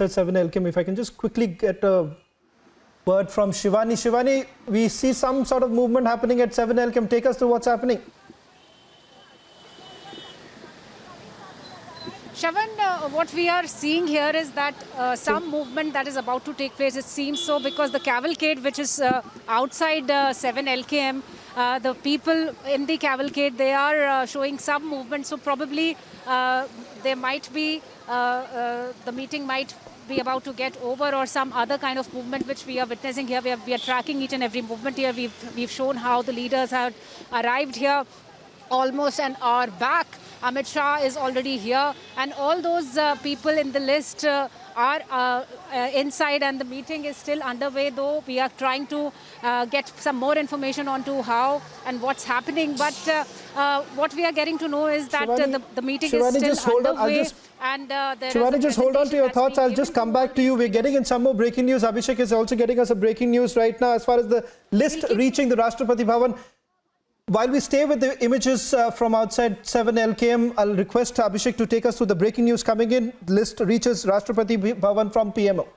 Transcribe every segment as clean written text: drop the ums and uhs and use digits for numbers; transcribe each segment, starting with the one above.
7 LKM. If I can just quickly get a word from Shivani. Shivani, we see some sort of movement happening at 7 LKM. Take us through what's happening. Shravan, what we are seeing here is that some movement that is about to take place, it seems so, because the cavalcade which is outside 7 LKM, the people in the cavalcade, they are showing some movement. So probably there might be, the meeting might be about to get over, or some other kind of movement which we are witnessing here. We are tracking each and every movement here. We've shown how the leaders have arrived here almost an hour back. Amit Shah is already here, and all those people in the list are inside, and the meeting is still underway, though we are trying to get some more information onto how and what's happening. But what we are getting to know is that the meeting Shivani, is still underway. Shivani, just hold on to your thoughts. I'll just come back to you. We're getting in some more breaking news. Abhishek is also getting us a breaking news right now as far as the list reaching the Rashtrapati Bhavan. While we stay with the images from outside 7 LKM, I'll request Abhishek to take us through the breaking news coming in. List reaches Rashtrapati Bhavan from PMO.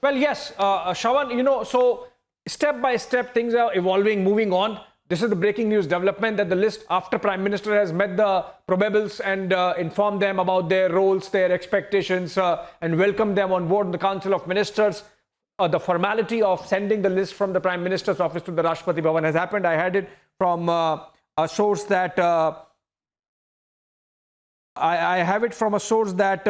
Well, yes, Shravan, so step by step things are evolving, moving on. This is the breaking news development that the list, after Prime Minister has met the probables and informed them about their roles, their expectations, and welcomed them on board the Council of Ministers. The formality of sending the list from the Prime Minister's office to the Rashtrapati Bhavan has happened. I had it from a source that I have it from a source that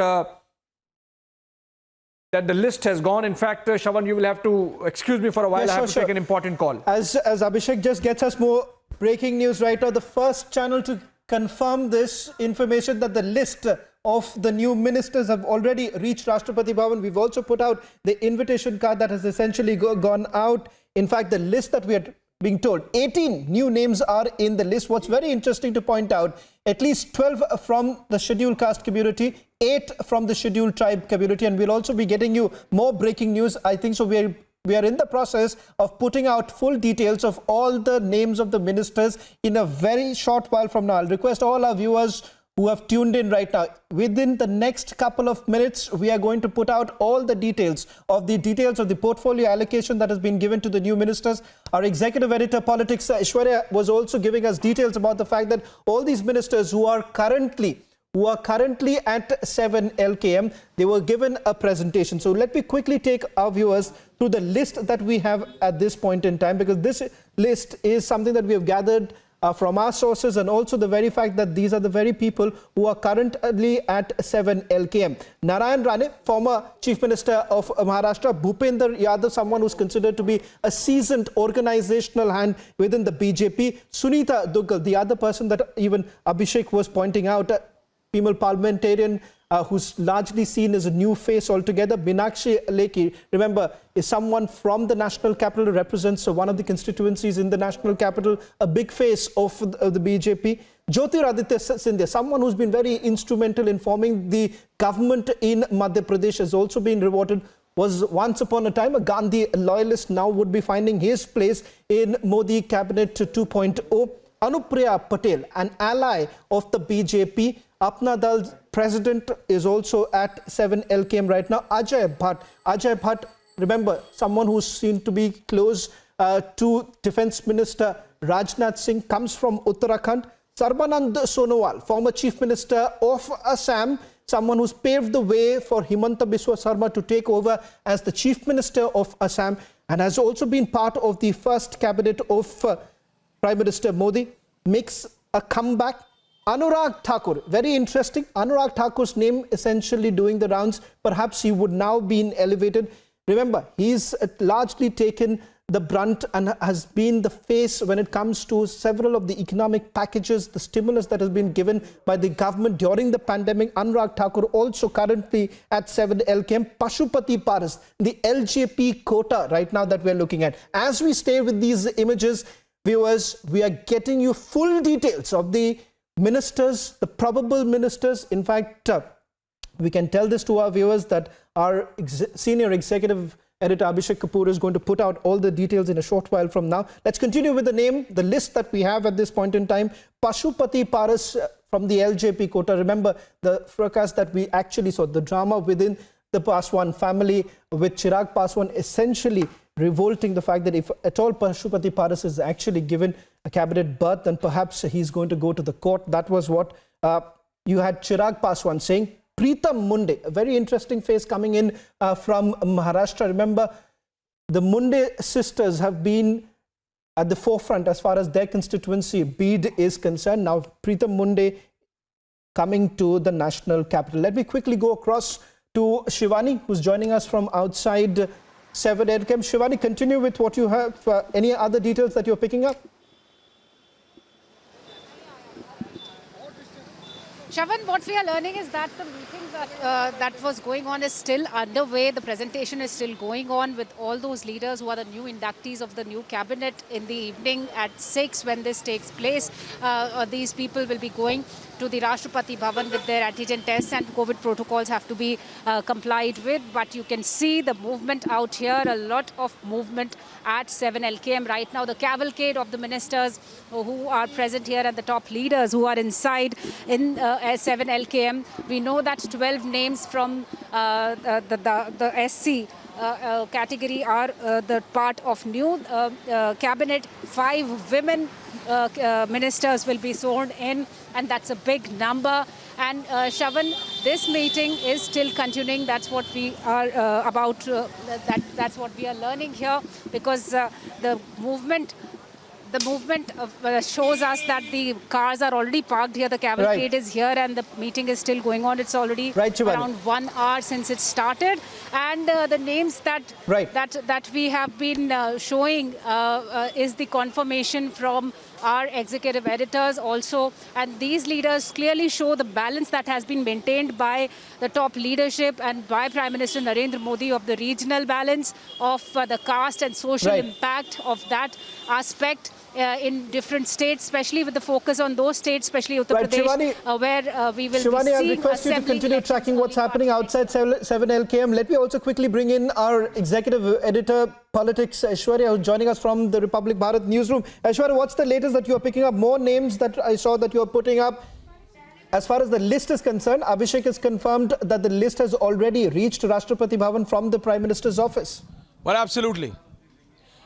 that the list has gone. In fact, Shravan, you will have to excuse me for a while. Yeah, I have to take an important call. As Abhishek just gets us more breaking news right now, the first channel to confirm this information that the list of the new ministers have already reached Rashtrapati Bhavan. We've also put out the invitation card that has essentially gone out. In fact, the list that we are being told, 18 new names are in the list. What's very interesting to point out, at least 12 from the scheduled caste community, 8 from the scheduled tribe community, and we'll also be getting you more breaking news, I think. So we are in the process of putting out full details of all the names of the ministers in a very short while from now. I'll request all our viewers who have tuned in right now, within the next couple of minutes, we are going to put out all the details of the portfolio allocation that has been given to the new ministers. Our executive editor politics, Ishwarya, was also giving us details about the fact that all these ministers who are currently at 7 LKM, they were given a presentation. So let me quickly take our viewers through the list that we have at this point in time, because this list is something that we have gathered from our sources, and also the very fact that these are the very people who are currently at 7 LKM. Narayan Rane, former Chief Minister of Maharashtra; Bhupender Yadav, someone who's considered to be a seasoned organizational hand within the BJP; Sunita Duggal, the other person that even Abhishek was pointing out, female parliamentarian who's largely seen as a new face altogether; Meenakshi Lekhi, remember, is someone from the national capital, represents one of the constituencies in the national capital, a big face of the BJP; Jyotiraditya Scindia, someone who's been very instrumental in forming the government in Madhya Pradesh, has also been rewarded, was once upon a time a Gandhi loyalist, now would be finding his place in Modi Cabinet 2.0. Anupriya Patel, an ally of the BJP, Apna Dal's president, is also at 7 LKM right now. Ajay Bhatt, remember, someone who's seen to be close to Defence Minister Rajnath Singh, comes from Uttarakhand. Sarbanand Sonowal, former Chief Minister of Assam, someone who's paved the way for Himanta Biswa Sarma to take over as the Chief Minister of Assam, and has also been part of the first cabinet of Prime Minister Modi, makes a comeback. Anurag Thakur, very interesting. Anurag Thakur's name essentially doing the rounds. Perhaps he would now be elevated. Remember, he's largely taken the brunt and has been the face when it comes to several of the economic packages, the stimulus that has been given by the government during the pandemic. Anurag Thakur also currently at 7 LKM. Pashupati Paras, the LJP quota right now that we're looking at. As we stay with these images, viewers, we are getting you full details of the ministers, the probable ministers. In fact, we can tell this to our viewers that our senior executive editor Abhishek Kapoor is going to put out all the details in a short while from now. Let's continue with the list that we have at this point in time. Pashupati Paras from the LJP quota. Remember the fracas that we actually saw, the drama within the Paswan family, with Chirag Paswan essentially revolting the fact that if at all Pashupati Paras is actually given a cabinet berth, then perhaps he's going to go to the court. That was what you had Chirag Paswan saying. Pritam Munde, a very interesting face coming in from Maharashtra. Remember, the Munde sisters have been at the forefront as far as their constituency, Bid, is concerned. Now, Pritam Munde coming to the national capital. Let me quickly go across to Shivani, who's joining us from outside 7 LKM. Shivani, continue with what you have. Any other details that you're picking up? Shravan, what we are learning is that the meeting that was going on is still underway. The presentation is still going on with all those leaders who are the new inductees of the new cabinet in the evening at 6 when this takes place. These people will be going to the Rashtrapati Bhavan with their antigen tests, and COVID protocols have to be complied with. But you can see the movement out here, a lot of movement at 7 LKM right now. The cavalcade of the ministers who are present here and the top leaders who are inside in 7 LKM. We know that 12 names from the SC category are the part of new cabinet. 5 women ministers will be sworn in, and that's a big number. And Shravan, this meeting is still continuing. That's what we are that's what we are learning here, because the movement shows us that the cars are already parked here. The cavalcade is here, and the meeting is still going on. It's already around 1 hour since it started, and the names that we have been showing is the confirmation from our executive editors also, and these leaders clearly show the balance that has been maintained by the top leadership and by Prime Minister Narendra Modi of the regional balance of the caste and social impact of that aspect in different states, especially with the focus on those states, especially Uttar Pradesh, where we will Shivani, be I'll seeing request you to continue tracking what's happening outside 7 LKM. Let me also quickly bring in our executive editor, politics, Aishwarya, who's joining us from the Republic Bharat newsroom. Aishwarya, what's the latest that you're picking up? More names that I saw that you're putting up. As far as the list is concerned, Abhishek has confirmed that the list has already reached Rashtrapati Bhavan from the Prime Minister's office. Well, absolutely.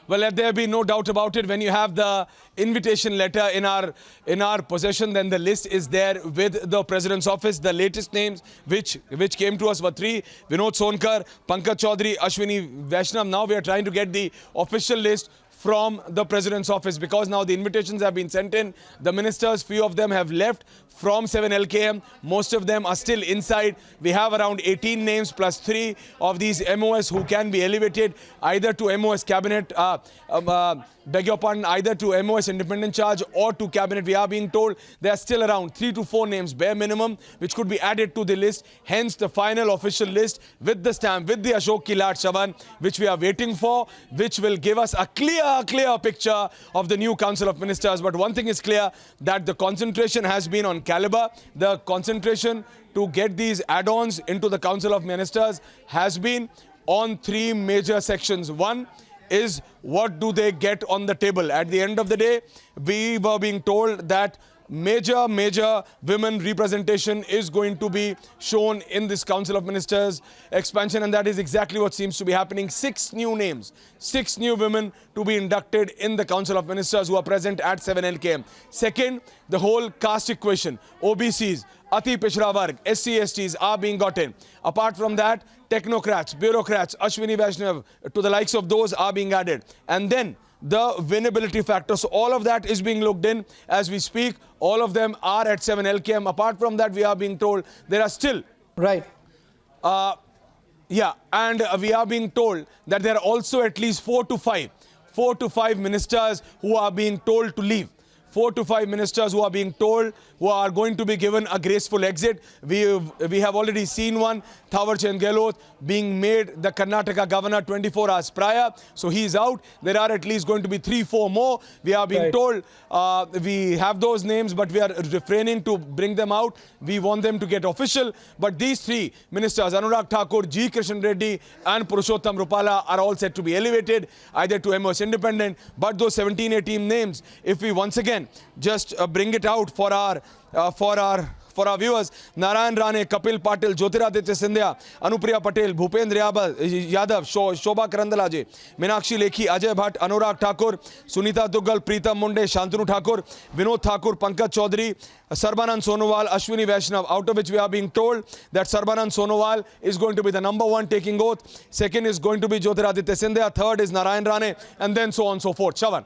Well, let there be no doubt about it. When you have the invitation letter in our possession, then the list is there with the President's office. The latest names which came to us were 3: Vinod Sonkar, Pankaj Chaudhary, Ashwini Vaishnav. Now we are trying to get the official list from the President's office, because now the invitations have been sent in. The ministers, few of them have left from 7 LKM. Most of them are still inside. We have around 18 names plus 3 of these MOS who can be elevated either to MOS cabinet, beg your pardon, either to MOS independent charge or to cabinet. We are being told there are still around 3 to 4 names, bare minimum, which could be added to the list. Hence the final official list with the stamp, with the Ashok Kilat, Shravan, which we are waiting for, which will give us a clear picture of the new Council of Ministers. But one thing is clear, that the concentration has been on caliber. The concentration to get these add-ons into the Council of Ministers has been on 3 major sections. One is, what do they get on the table? At the end of the day, we were being told that major women representation is going to be shown in this Council of Ministers expansion, and that is exactly what seems to be happening. 6 new names, 6 new women to be inducted in the Council of Ministers who are present at 7 LKM. Second, the whole caste equation, OBCs, Ati Pichhda Varg, SC, STs are being got in. Apart from that, technocrats, bureaucrats, Ashwini Vaishnav, to the likes of those are being added. And then the winnability factor. So all of that is being looked in as we speak. All of them are at 7 LKM. Apart from that, we are being told there are still... Right. And we are being told that there are also at least 4 to 5 ministers who are being told to leave. 4 to 5 ministers who are being told, who are going to be given a graceful exit. We have already seen one, Thawar Chand Gehlot, being made the Karnataka governor 24 hours prior. So he's out. There are at least going to be 3-4 more. We are being told we have those names, but we are refraining to bring them out. We want them to get official. But these 3 ministers, Anurag Thakur, G. Krishan Reddy and Purushottam Rupala, are all set to be elevated either to MOS independent. But those 17-18 names, if we once again just bring it out for our for our viewers, Narayan Rane, Kapil Patil, Jyotiraditya Scindia, Anupriya Patel, Bhupendra Yadav, Shobha Karandalaje, Meenakshi Lekhi, Ajay Bhatt, Anurag Thakur, Sunita Duggal, Preetam Munde, Shantanu Thakur, Vinod Thakur, Pankaj Chaudhary, Sarbanand Sonowal, Ashwini Vaishnav, out of which we are being told that Sarbanand Sonowal is going to be the number one taking oath. Second is going to be Jyotiraditya Scindia. Third is Narayan Rane, and then so on and so forth. Shravan.